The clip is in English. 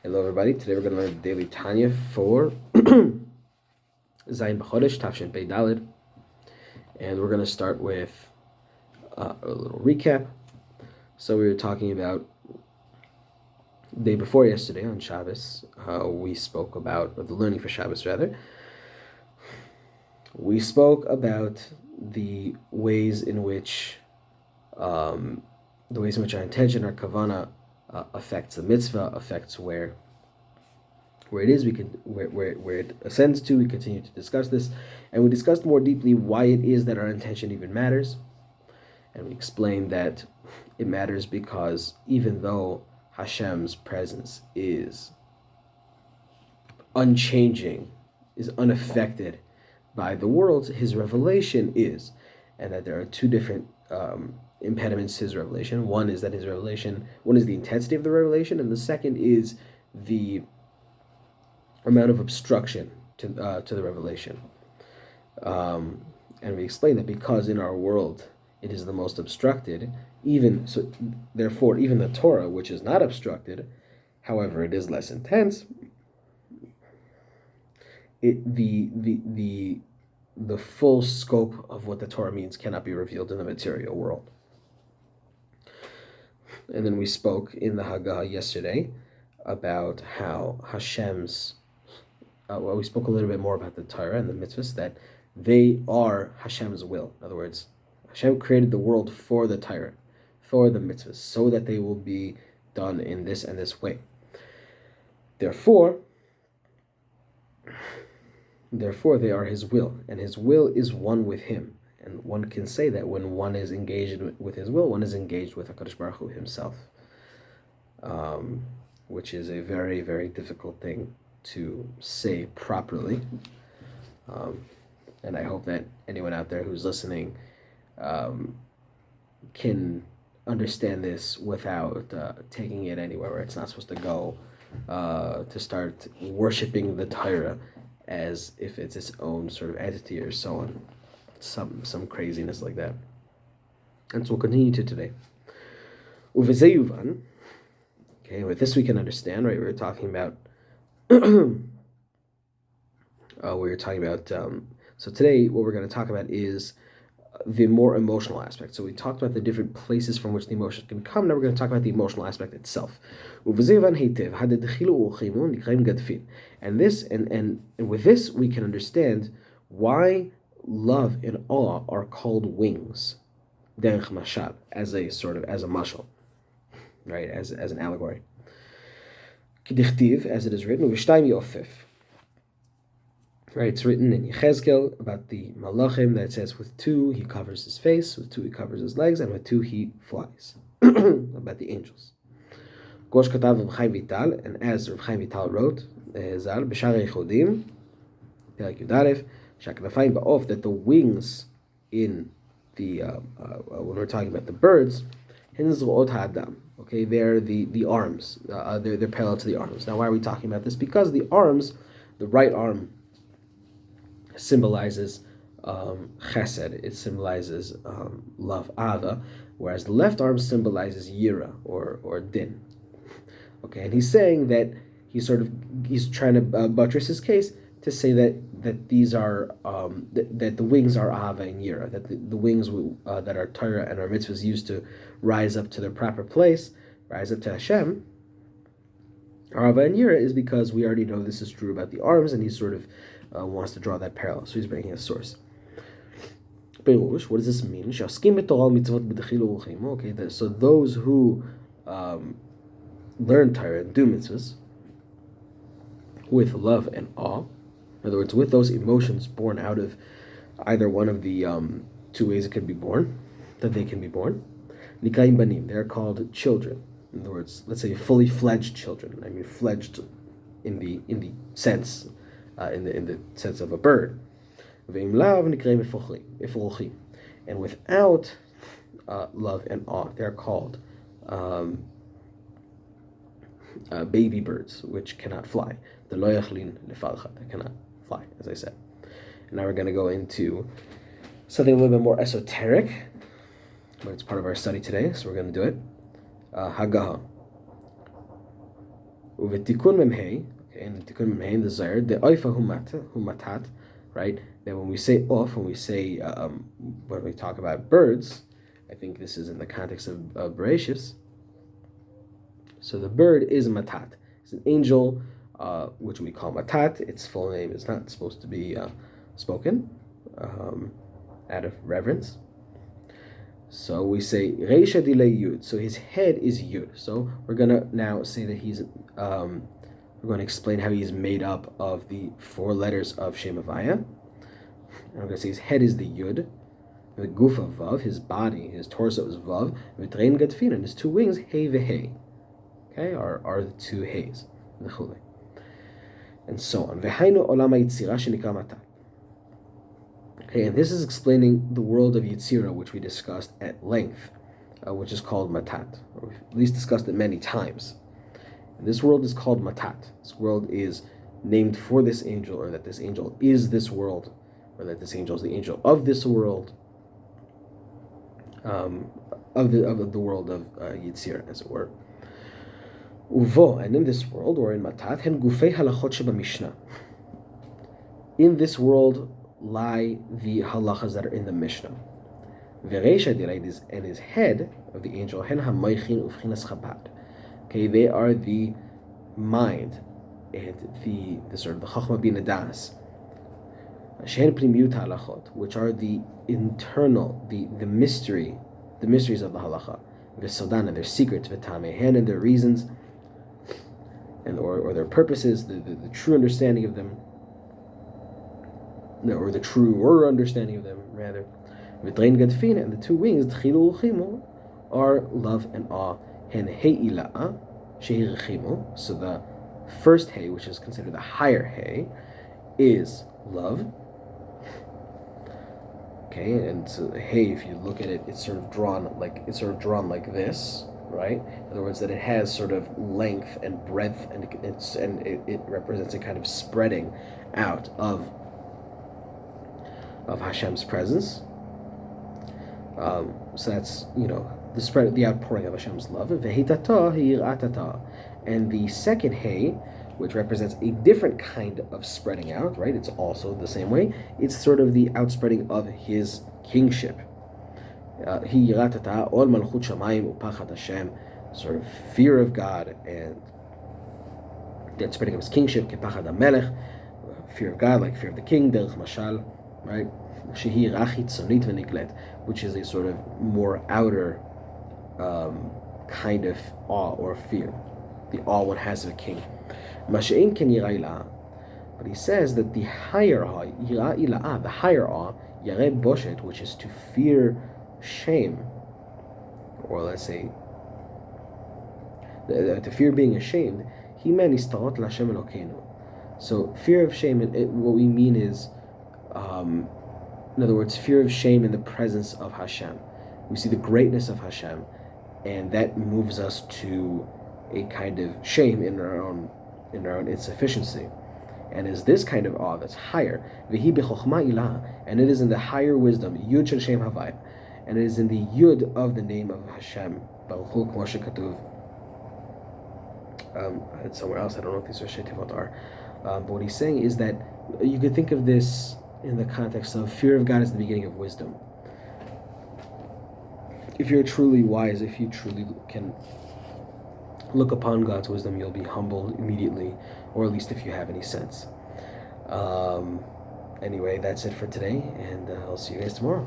Hello everybody, today we're going to learn the daily Tanya for Zayin B'Chodesh, Tafshin Pei Dalid, and we're going to start with a little recap. So we were talking about the day before yesterday on Shabbos. We spoke about, or the learning for Shabbos rather, we spoke about the ways in which our intention, our kavana, affects the mitzvah, affects where it is, where it ascends to. We continue to discuss this, and we discussed more deeply why it is that our intention even matters. And we explained that it matters because even though Hashem's presence is unchanging, is unaffected by the world, his revelation is, and that there are two different impediments to his revelation. One is the intensity of the revelation, and the second is the amount of obstruction to the revelation. And we explained that because in our world it is the most obstructed, therefore even the Torah, which is not obstructed, however it is less intense, the full scope of what the Torah means cannot be revealed in the material world. And then we spoke in the Haggadah yesterday about how Hashem's we spoke a little bit more about the Torah and the mitzvahs, that they are Hashem's will. In other words, Hashem created the world for the Torah, for the mitzvahs, so that they will be done in this and this way. Therefore, they are His will, and His will is one with Him. And one can say that when one is engaged with His will, one is engaged with HaKadosh Baruch Hu Himself, which is a very, very difficult thing to say properly, and I hope that anyone out there who's listening can understand this without taking it anywhere where it's not supposed to go, to start worshiping the Torah as if it's its own sort of entity or so on, some craziness like that. And so we'll continue to today. Uvezeyuvan. Okay, with this we can understand, right? We were talking about so today what we're going to talk about is the more emotional aspect. So we talked about the different places from which the emotions can come. Now we're going to talk about the emotional aspect itself. And with this we can understand why love and awe are called wings, derech mashal, as a mashal, right, as an allegory. K'dichtiv, as it is written, v'shtayim yofef. Right, it's written in Yechezkel about the malachim that says with two he covers his face, with two he covers his legs, and with two he flies. About the angels. Gosh katav Rav Chaim Vital, and as Rav Chaim Vital wrote, Zal b'shar Yechodim, Perek Yudalef, shaknafayim ba'of, that the wings in the when we're talking about the birds, hinzruot ha'adam. Okay, they're the arms. They're parallel to the arms. Now, why are we talking about this? Because the arms, the right arm symbolizes chesed, it symbolizes love, ava, whereas the left arm symbolizes yira, or din. Okay, and he's saying that he's trying to buttress his case to say that these are that the wings are ava and yira, that the wings that our Torah and our mitzvahs used to rise up to their proper place, rise up to Hashem. Ava and yira is because we already know this is true about the arms, and he sort of wants to draw that parallel, so he's bringing a source. What does this mean? Okay, so those who learn Torah and do mitzvahs with love and awe, in other words, with those emotions born out of either one of the two ways they can be born, they're called children. In other words, let's say fully fledged children. I mean, fledged in the sense. In the sense of a bird. And without love and awe, they're called baby birds, which cannot fly. They cannot fly, as I said. And now we're going to go into something a little bit more esoteric, but it's part of our study today, so we're going to do it. Haggadah. Uvetikun memhei, okay, and the tikun memhei in the Zohar, the oifa humatat, right? That when we say off, when we say when we talk about birds, I think this is in the context of Bereshis. So the bird is matat. It's an angel, which we call matat. Its full name is not supposed to be spoken out of reverence. So we say Reisha Dile Yud. So his head is Yud. So we're gonna now say that he's we're going to explain how he's made up of the 4 letters of Shem Havaya. And we're going to say his head is the Yud, the Gufa Vav, his body, his torso is Vav, V'trein Gadfin, and his 2 wings, Hey V'Hei. Okay, are the 2 Heys, and so on. V'hainu Olam HaYitzira shenikra Matat. Okay, and this is explaining the world of Yitzira, which we discussed at length, which is called Matat, or we've at least discussed it many times. And this world is called Matat. This world is named for this angel, or that this angel is this world, or that this angel is the angel of this world, of the world of Yitzira, as it were. Uvo, and in this world, or in Matat, hen gufei halachot sheba Mishnah. In this world lie the halachas that are in the Mishnah. Vereisha dirai, and his head of the angel, hen hamaychin ufchinas chabad. Okay, they are the mind and the sort of the chachma bin das, shehen primiyut halachot, which are the internal, the mysteries of the halacha, v'sodana, their secrets, v'tamehen, and their reasons, and or their purposes, the true understanding of them, or the truer understanding of them, rather. V'trein gadfin, and the 2 wings, d'chilu u'chimu, are love and awe. Hen hei'ila'ah, shehi rechimu. So the first hay, which is considered the higher hay, is love. Okay, and so hay, if you look at it, it's sort of drawn like this, right? In other words, that it has sort of length and breadth, and it represents a kind of spreading out of Hashem's presence. So that's, the outpouring of Hashem's love. And the second hay, which represents a different kind of spreading out, right? It's also the same way. It's sort of the outspreading of his kingship. Sort of fear of God and the spreading of his kingship, fear of God, like fear of the king, right? Which is a sort of more outer kind of awe or fear, the awe one has of a king. But he says that the higher awe, the higher awe, which is to fear shame, or let's say to fear being ashamed. So fear of shame, what we mean is, in other words, fear of shame in the presence of Hashem. We see the greatness of Hashem, and that moves us to a kind of shame in our own insufficiency. And is this kind of awe that's higher. And it is in the higher wisdom, Yud Shel Shem Havaya, and it is in the Yud of the name of Hashem. It's somewhere else, I don't know what these Shetivot are. But what he's saying is that you could think of this in the context of fear of God as the beginning of wisdom. If you're truly wise, if you truly can look upon God's wisdom, you'll be humbled immediately, or at least if you have any sense. Anyway, that's it for today, and I'll see you guys tomorrow.